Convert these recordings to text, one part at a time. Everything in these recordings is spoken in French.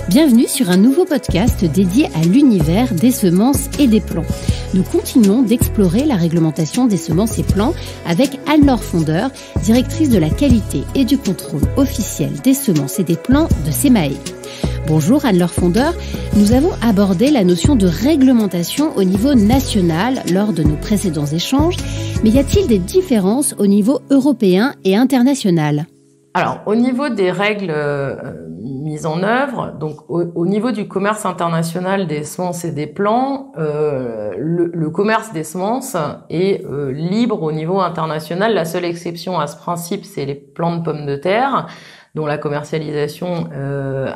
Bienvenue sur un nouveau podcast dédié à l'univers des semences et des plants. Nous continuons d'explorer la réglementation des semences et plants avec Anne-Laure Fondeur, directrice de la qualité et du contrôle officiel des semences et des plants de SEMAE. Bonjour Anne-Laure Fondeur, nous avons abordé la notion de réglementation au niveau national lors de nos précédents échanges, mais y a-t-il des différences au niveau européen et international ? Alors, au niveau des règles mises en œuvre, donc au niveau du commerce international des semences et des plants, le commerce des semences est libre au niveau international. La seule exception à ce principe, c'est les plants de pommes de terre, dont la commercialisation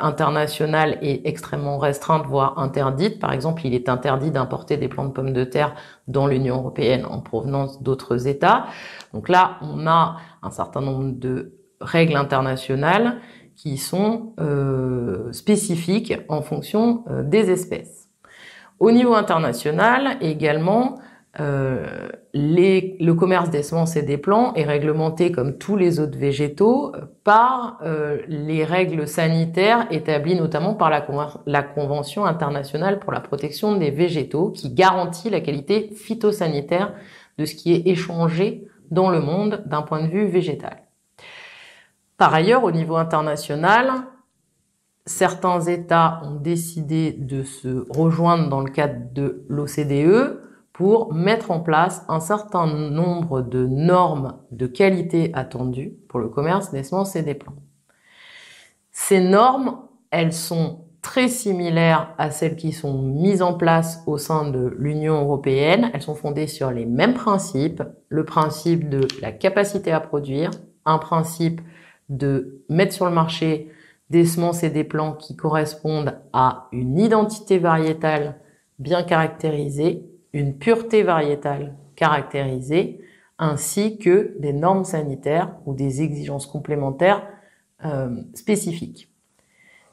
internationale est extrêmement restreinte, voire interdite. Par exemple, il est interdit d'importer des plants de pommes de terre dans l'Union européenne en provenance d'autres États. Donc là, on a un certain nombre de règles internationales qui sont spécifiques en fonction des espèces. Au niveau international également, le commerce des semences et des plants est réglementé comme tous les autres végétaux par les règles sanitaires établies notamment par la Convention internationale pour la protection des végétaux qui garantit la qualité phytosanitaire de ce qui est échangé dans le monde d'un point de vue végétal. Par ailleurs, au niveau international, certains États ont décidé de se rejoindre dans le cadre de l'OCDE pour mettre en place un certain nombre de normes de qualité attendues pour le commerce des semences et des plants. Ces normes, elles sont très similaires à celles qui sont mises en place au sein de l'Union européenne. Elles sont fondées sur les mêmes principes, le principe de la capacité à produire, un principe de mettre sur le marché des semences et des plants qui correspondent à une identité variétale bien caractérisée, une pureté variétale caractérisée, ainsi que des normes sanitaires ou des exigences complémentaires spécifiques.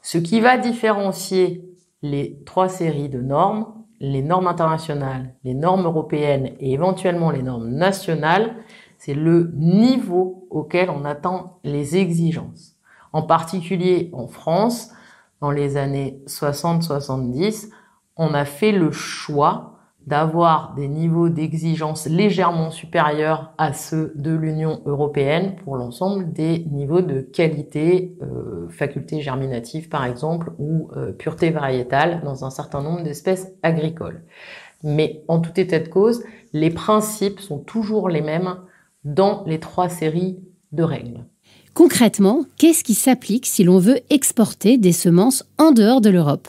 Ce qui va différencier les trois séries de normes, les normes internationales, les normes européennes et éventuellement les normes nationales, c'est le niveau auquel on attend les exigences. En particulier en France, dans les années 60-70, on a fait le choix d'avoir des niveaux d'exigence légèrement supérieurs à ceux de l'Union européenne pour l'ensemble des niveaux de qualité, faculté germinative par exemple, ou pureté variétale dans un certain nombre d'espèces agricoles. Mais en tout état de cause, les principes sont toujours les mêmes dans les trois séries de règles. Concrètement, qu'est-ce qui s'applique si l'on veut exporter des semences en dehors de l'Europe ?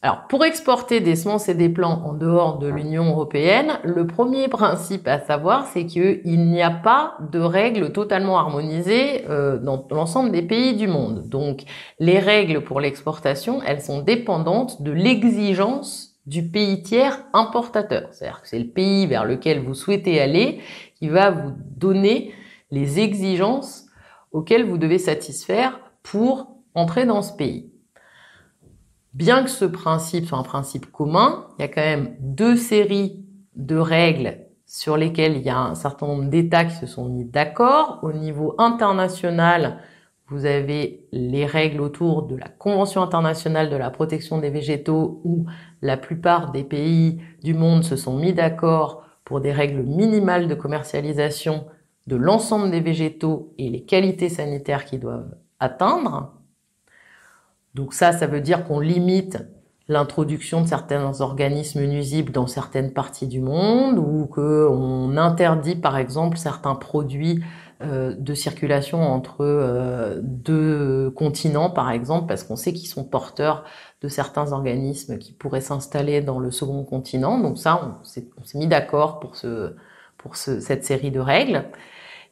Alors, pour exporter des semences et des plants en dehors de l'Union européenne, le premier principe à savoir, c'est qu'il n'y a pas de règles totalement harmonisées dans l'ensemble des pays du monde. Donc, les règles pour l'exportation, elles sont dépendantes de l'exigence du pays tiers importateur. C'est-à-dire que c'est le pays vers lequel vous souhaitez aller qui va vous donner les exigences auxquelles vous devez satisfaire pour entrer dans ce pays. Bien que ce principe soit un principe commun, il y a quand même deux séries de règles sur lesquelles il y a un certain nombre d'États qui se sont mis d'accord. Au niveau international, vous avez les règles autour de la Convention internationale de la protection des végétaux où la plupart des pays du monde se sont mis d'accord pour des règles minimales de commercialisation de l'ensemble des végétaux et les qualités sanitaires qu'ils doivent atteindre. Donc ça veut dire qu'on limite l'introduction de certains organismes nuisibles dans certaines parties du monde ou qu'on interdit par exemple certains produits de circulation entre deux continents par exemple parce qu'on sait qu'ils sont porteurs de certains organismes qui pourraient s'installer dans le second continent. Donc ça, on s'est mis d'accord pour cette série de règles.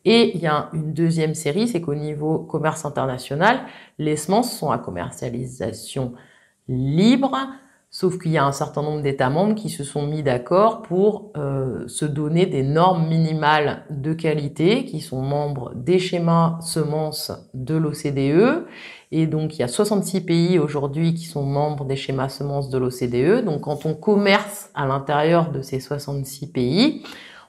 Et il y a une deuxième série, c'est qu'au niveau commerce international, les semences sont à commercialisation libre, sauf qu'il y a un certain nombre d'États membres qui se sont mis d'accord pour se donner des normes minimales de qualité, qui sont membres des schémas semences de l'OCDE. Et donc, il y a 66 pays aujourd'hui qui sont membres des schémas semences de l'OCDE. Donc, quand on commerce à l'intérieur de ces 66 pays,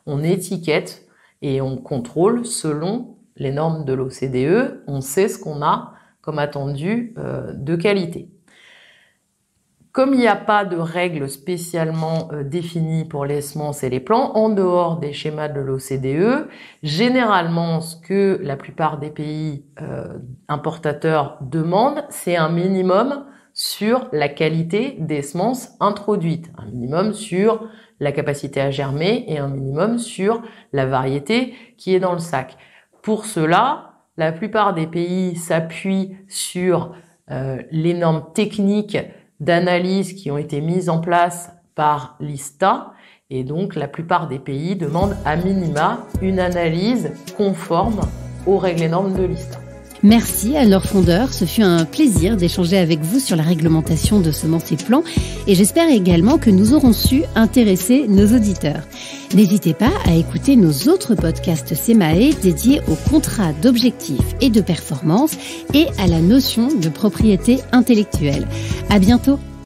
on étiquette et on contrôle selon les normes de l'OCDE, on sait ce qu'on a comme attendu de qualité. Comme il n'y a pas de règles spécialement définies pour les semences et les plants, en dehors des schémas de l'OCDE, généralement, ce que la plupart des pays importateurs demandent, c'est un minimum sur la qualité des semences introduites, un minimum sur la capacité à germer et un minimum sur la variété qui est dans le sac. Pour cela, la plupart des pays s'appuient sur les normes techniques d'analyse qui ont été mises en place par l'ISTA, et donc la plupart des pays demandent à minima une analyse conforme aux règles et normes de l'ISTA. Merci Anne-Laure Fondeur, ce fut un plaisir d'échanger avec vous sur la réglementation de semences et plants, et j'espère également que nous aurons su intéresser nos auditeurs. N'hésitez pas à écouter nos autres podcasts SEMAE dédiés aux contrats d'objectifs et de performance et à la notion de propriété intellectuelle. À bientôt.